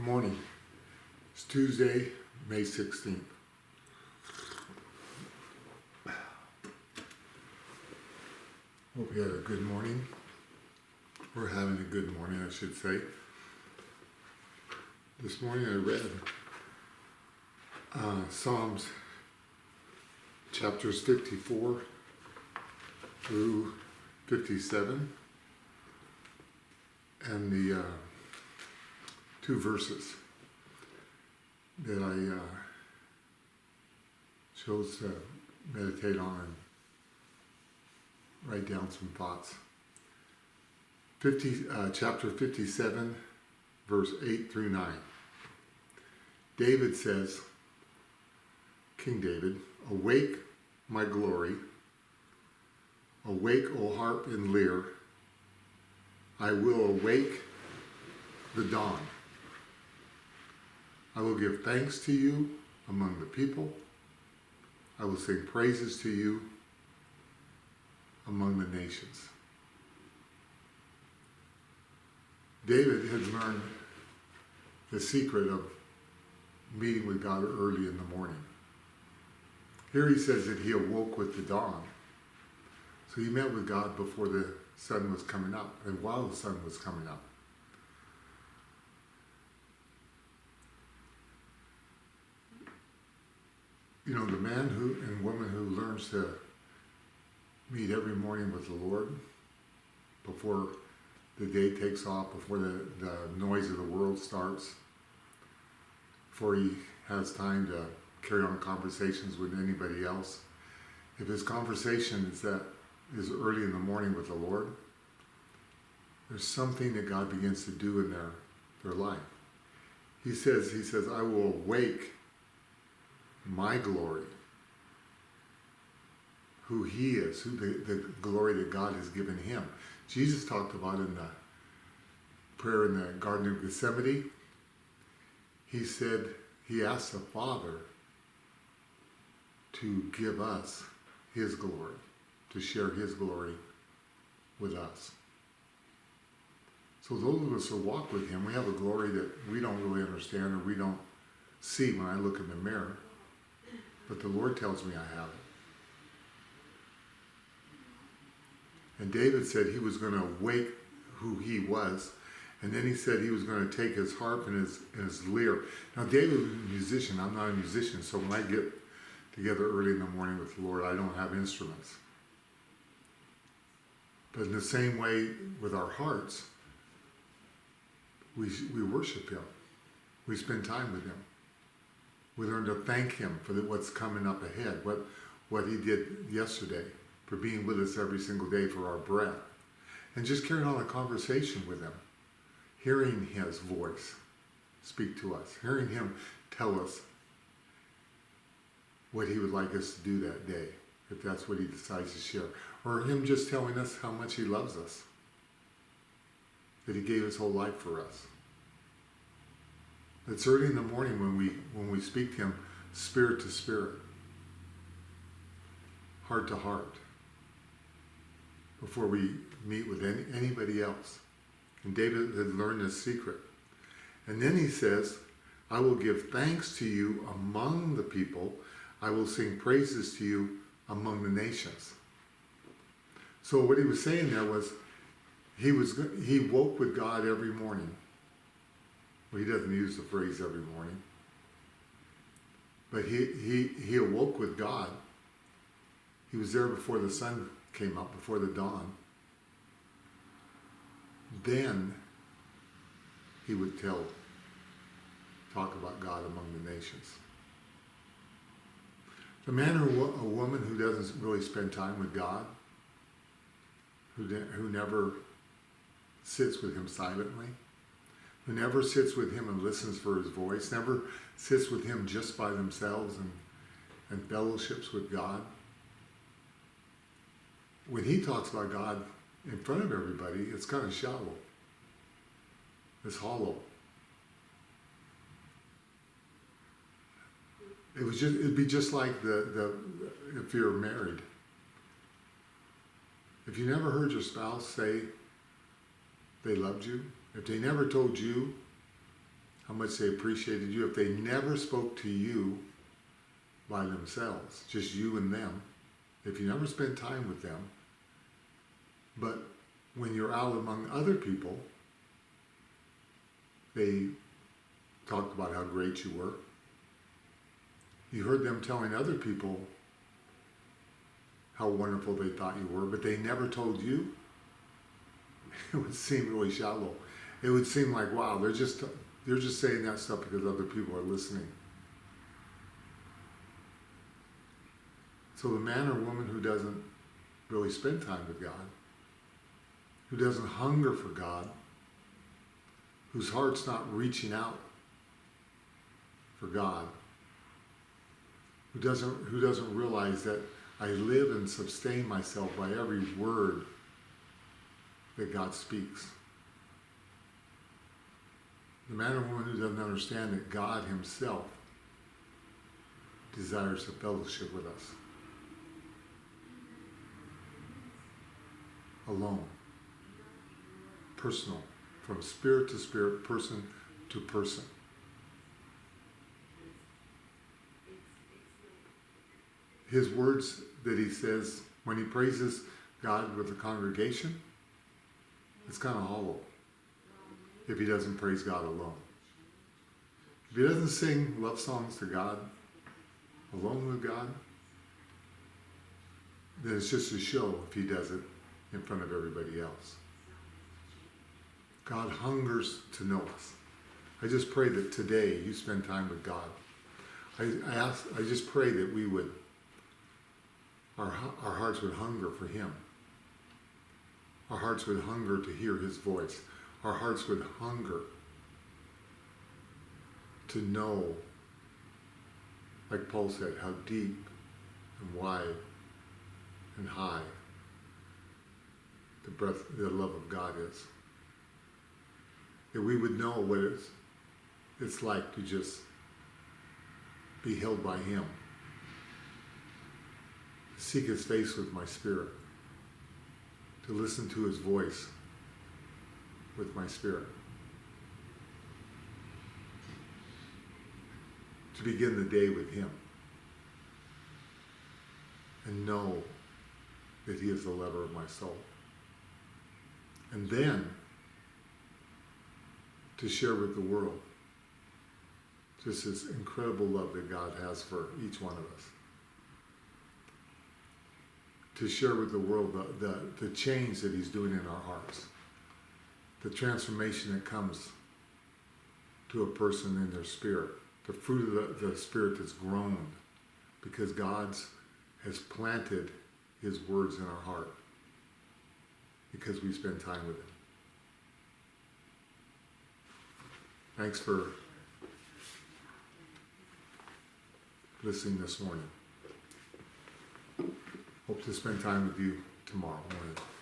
Morning. It's Tuesday, May 16th. Hope you had a good morning. We're having a good morning, I should say. This morning I read Psalms chapters 54 through 57 and the two verses that I chose to meditate on and write down some thoughts. Chapter 57, verse 8 through 9. David says, King David, "Awake, my glory. Awake, O harp and lyre. I will awake the dawn. I will give thanks to you among the people. I will sing praises to you among the nations." David had learned the secret of meeting with God early in the morning. Here he says that he awoke with the dawn. So he met with God before the sun was coming up and while the sun was coming up. You know, the man and woman who learns to meet every morning with the Lord before the day takes off, before the noise of the world starts, before he has time to carry on conversations with anybody else. If his conversation is early in the morning with the Lord, there's something that God begins to do in their life. He says, I will awake my glory, who he is, the glory that God has given him. Jesus talked about in the prayer in the Garden of Gethsemane. He said, he asked the Father to give us his glory, to share his glory with us. So those of us who walk with him, we have a glory that we don't really understand or we don't see when I look in the mirror. But the Lord tells me I have it. And David said he was going to awake who he was. And then he said he was going to take his harp and his lyre. Now David was a musician. I'm not a musician. So when I get together early in the morning with the Lord, I don't have instruments. But in the same way with our hearts, we worship him. We spend time with him. We learn to thank him for what's coming up ahead, what he did yesterday, for being with us every single day, for our breath. And just carrying on a conversation with him, hearing his voice speak to us, hearing him tell us what he would like us to do that day, if that's what he decides to share. Or him just telling us how much he loves us, that he gave his whole life for us. It's early in the morning when we speak to him, spirit to spirit, heart to heart, before we meet with anybody else. And David had learned this secret. And then he says, I will give thanks to you among the people. I will sing praises to you among the nations. So what he was saying there was, he woke with God every morning. Well, he doesn't use the phrase every morning. But he awoke with God. He was there before the sun came up, before the dawn. Then he would talk about God among the nations. The man or a woman who doesn't really spend time with God, who never sits with him silently, who never sits with him and listens for his voice, never sits with him just by themselves and fellowships with God. When he talks about God in front of everybody, it's kind of shallow. It's hollow. It'd be just like if you're married. If you never heard your spouse say they loved you, if they never told you how much they appreciated you. If they never spoke to you by themselves, just you and them, if you never spent time with them, but when you're out among other people, they talked about how great you were. You heard them telling other people how wonderful they thought you were, but they never told you. It would seem really shallow. It would seem like, wow, they're just saying that stuff because other people are listening. So the man or woman who doesn't really spend time with God, who doesn't hunger for God, whose heart's not reaching out for God, who doesn't realize that I live and sustain myself by every word that God speaks. The man or woman who doesn't understand that God himself desires a fellowship with us. Alone. Personal. From spirit to spirit, person to person. His words that he says when he praises God with the congregation, it's kind of hollow if he doesn't praise God alone. If he doesn't sing love songs to God, alone with God, then it's just a show if he does it in front of everybody else. God hungers to know us. I just pray that today you spend time with God. I just pray that we would, our hearts would hunger for him. Our hearts would hunger to hear his voice. Our hearts would hunger to know, like Paul said, how deep and wide and high the love of God is. That we would know what it's like to just be held by him. To seek his face with my spirit. To listen to his voice with my spirit. To begin the day with him. And know that he is the lover of my soul. And then to share with the world just this incredible love that God has for each one of us. To share with the world the change that he's doing in our hearts. The transformation that comes to a person in their spirit. The fruit of the spirit that's grown because God has planted his words in our heart because we spend time with him. Thanks for listening this morning. Hope to spend time with you tomorrow morning.